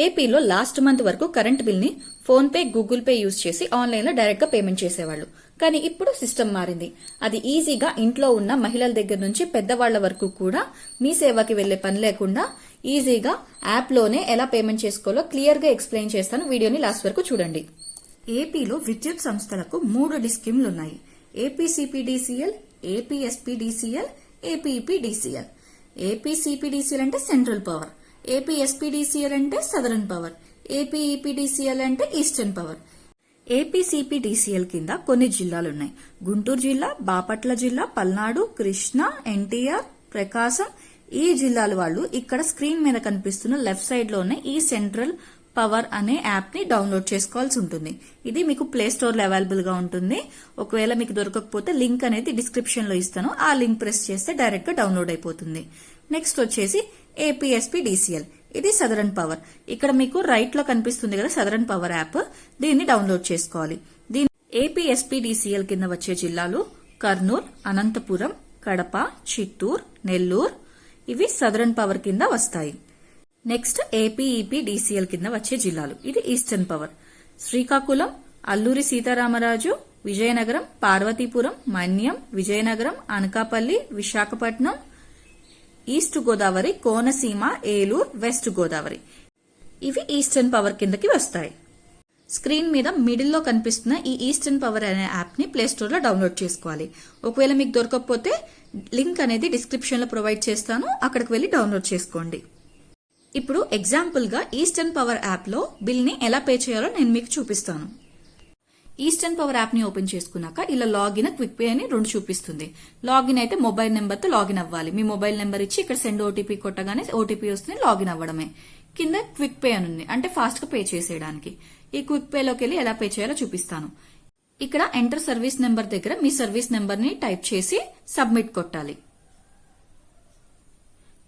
ఏపీలో last month వరకు current bill ని phone pay, Google pay use చేసి ఆన్లైన్ లో డైరెక్ట్ గా పేమెంట్ చేసేవాళ్ళు. కానీ ఇప్పుడు సిస్టమ్ మారింది. అది ఈజీగా ఇంట్లో ఉన్న మహిళల దగ్గర నుంచి పెద్దవాళ్ల వరకు కూడా మీ సేవకి వెళ్లే పని లేకుండా ఈజీగా యాప్ లోనే ఎలా పేమెంట్ చేసుకోవాలో క్లియర్ గా ఎక్స్ప్లెయిన్ చేస్తాను. వీడియోని లాస్ట్ వరకు చూడండి. ఏపీలో విద్యుత్ సంస్థలకు 3 స్కీమ్లు ఉన్నాయి. APCPDCL, APSPDCL, APEPDCL. ఏపీసీపీడీసీఎల్ అంటే సెంట్రల్ పవర్, ఏపీఎస్పీడీసీఎల్ అంటే సదరన్ పవర్, ఏపీఈపీడీసీఎల్ అంటే ఈస్టర్న్ పవర్. ఏపీసీపీడీసీఎల్ కింద కొన్ని జిల్లాలున్నాయి. గుంటూరు జిల్లా, బాపట్ల జిల్లా, పల్నాడు, కృష్ణా, ఎన్టీఆర్, ప్రకాశం. ఈ జిల్లాల వాళ్ళు ఇక్కడ స్క్రీన్ మీద కనిపిస్తున్న లెఫ్ట్ సైడ్ లోనే ఈ సెంట్రల్ పవర్ అనే యాప్ ని డౌన్లోడ్ చేసుకోవాల్సి ఉంటుంది. ఇది మీకు ప్లే స్టోర్ లో అవైలబుల్ గా ఉంటుంది. ఒకవేళ మీకు దొరకకపోతే లింక్ అనేది డిస్క్రిప్షన్ లో ఇస్తాను. ఆ లింక్ ప్రెస్ చేస్తే డైరెక్ట్ గా డౌన్లోడ్ అయిపోతుంది. నెక్స్ట్ వచ్చేసి ఏపీఎస్పీడీసీఎల్. ఇది సదరన్ పవర్. ఇక్కడ మీకు రైట్ లో కనిపిస్తుంది కదా సదరన్ పవర్ యాప్, దీన్ని డౌన్లోడ్ చేసుకోవాలి. ఏపీఎస్పీడీసీఎల్ కింద వచ్చే జిల్లాలు కర్నూలు, అనంతపురం, కడప, చిత్తూరు, నెల్లూరు. ఇవి సదరన్ పవర్ కింద వస్తాయి. నెక్స్ట్ ఏపీఈపీడీసీఎల్ కింద వచ్చే జిల్లాలు. ఇది ఈస్టర్న్ పవర్. శ్రీకాకుళం, అల్లూరి సీతారామరాజు, విజయనగరం, పార్వతీపురం, మన్యం, విజయనగరం, అనకాపల్లి, విశాఖపట్నం, ఈస్ట్ గోదావరి, కోనసీమ, ఏలూరు, వెస్ట్ గోదావరి. ఇవి ఈస్టర్న్ పవర్ కిందకి వస్తాయి. స్క్రీన్ మీద మిడిల్ లో కనిపిస్తున్న ఈ ఈస్టర్న్ పవర్ అనే యాప్ ని ప్లే స్టోర్ లో డౌన్లోడ్ చేసుకోవాలి. ఒకవేళ మీకు దొరకకపోతే లింక్ అనేది డిస్క్రిప్షన్ లో ప్రొవైడ్ చేస్తాను, అక్కడికి వెళ్లి డౌన్లోడ్ చేసుకోండి. ఇప్పుడు ఎగ్జాంపుల్ గా ఈస్టర్న్ పవర్ యాప్ లో బిల్ ని ఎలా పే చేయాలో నేను మీకు చూపిస్తాను. ఈస్టర్న్ పవర్ యాప్ ని ఓపెన్ చేసుకున్నాక ఇలా లాగిన్, క్విక్ పే అని 2 చూపిస్తుంది. లాగిన్ అయితే మొబైల్ నెంబర్ తో లాగిన్ అవ్వాలి. మీ మొబైల్ నెంబర్ ఇచ్చి ఇక్కడ సెండ్ ఓటీపీ కొట్టగానే ఓటీపీ వస్తుంది, లాగిన్ అవ్వడమే. కింద క్విక్ పే అని ఉంది, అంటే ఫాస్ట్ గా పే చేసేయడానికి. ఈ క్విక్ పే లోకి వెళ్ళి ఎలా పే చేయాలో చూపిస్తాను. ఇక్కడ ఎంటర్ సర్వీస్ నెంబర్ దగ్గర మీ సర్వీస్ నెంబర్ ని టైప్ చేసి సబ్మిట్ కొట్టాలి.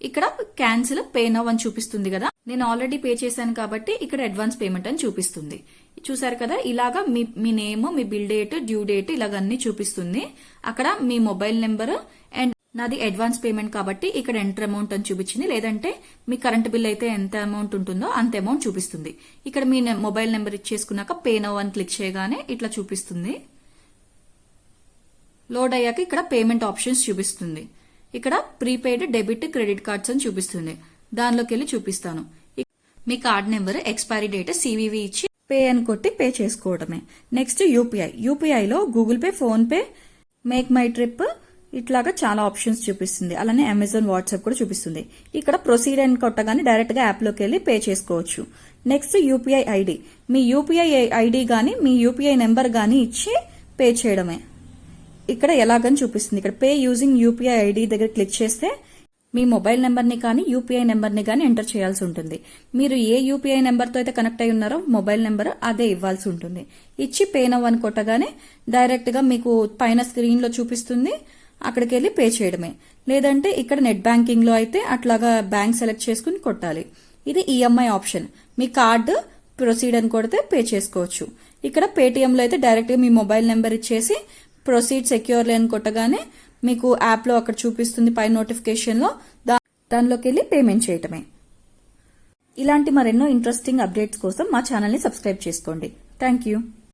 ఇక్కడ క్యాన్సిల్ పే నౌ అని చూపిస్తుంది కదా, నేను ఆల్రెడీ పే చేశాను కాబట్టి ఇక్కడ అడ్వాన్స్ పేమెంట్ అని చూపిస్తుంది. చూసారు కదా, ఇలాగా మీ నేమ్, మీ బిల్ డేట్, డ్యూ డేట్ ఇలాగ అన్ని చూపిస్తుంది. అక్కడ మీ మొబైల్ నెంబర్ అండ్ నాది అడ్వాన్స్ పేమెంట్ కాబట్టి ఇక్కడ ఎంటర్ అమౌంట్ అని చూపించింది. లేదంటే మీ కరెంట్ బిల్ అయితే ఎంత అమౌంట్ ఉంటుందో అంత అమౌంట్ చూపిస్తుంది. ఇక్కడ మీ మొబైల్ నెంబర్ ఇచ్చేసుకున్నాక పే నౌ అని క్లిక్ చేయగానే ఇట్లా చూపిస్తుంది. లోడ్ అయ్యాక ఇక్కడ పేమెంట్ ఆప్షన్స్ చూపిస్తుంది. ఇక్కడ ప్రీపెయిడ్, డెబిట్, క్రెడిట్ కార్డ్స్ అని చూపిస్తుంది. దానిలోకి వెళ్ళి చూపిస్తాను. మీ card number, expiry date, CVV ఇచ్చి పే అని కొట్టి పే చేసుకోవడమే. Next UPI. యూపీఐలో Google Pay, PhonePe, MakeMyTrip ఇట్లాగా చాలా ఆప్షన్స్ చూపిస్తుంది. అలానే అమెజాన్, వాట్సాప్ కూడా చూపిస్తుంది. ఇక్కడ ప్రొసీడ్ అని కొట్టగానే డైరెక్ట్ గా యాప్ లోకి వెళ్ళి పే చేసుకోవచ్చు. Next UPI ID. మీ యూపీఐ ఐడి గానీ మీ యూపీఐ నెంబర్ గానీ ఇచ్చి పే చేయడమే. ఇక్కడ ఎలాగని చూపిస్తుంది. ఇక్కడ పే యూజింగ్ యూపీఐ ఐడి దగ్గర క్లిక్ చేస్తే మీ మొబైల్ నెంబర్ ని కానీ యూపీఐ నెంబర్ ని కానీ ఎంటర్ చేయాల్సి ఉంటుంది. మీరు ఏ యూపీఐ నెంబర్ తో అయితే కనెక్ట్ అయి ఉన్నారో మొబైల్ నెంబర్ అదే ఇవ్వాల్సి ఉంటుంది. ఇచ్చి పే నౌ అని కొట్టగానే డైరెక్ట్ గా మీకు పైన స్క్రీన్ లో చూపిస్తుంది. అక్కడికి వెళ్ళి పే చేయడమే. లేదంటే ఇక్కడ నెట్ బ్యాంకింగ్ లో అయితే అట్లాగా బ్యాంక్ సెలెక్ట్ చేసుకుని కొట్టాలి. ఇది ఈఎంఐ ఆప్షన్. మీ కార్డు ప్రొసీడ్ అని కొడితే పే చేసుకోవచ్చు. ఇక్కడ పేటిఎం లో అయితే డైరెక్ట్ గా మీ మొబైల్ నెంబర్ ఇచ్చేసి ప్రొసీడ్ సెక్యూర్లీ అని కొట్టగానే మీకు యాప్ లో అక్కడ చూపిస్తుంది పై నోటిఫికేషన్ లో, దానిలోకి వెళ్ళి పేమెంట్ చేయటమే. ఇలాంటి మరెన్నో ఇంట్రెస్టింగ్ అప్డేట్స్ కోసం మా ఛానల్ ని సబ్స్క్రైబ్ చేసుకోండి. Thank you.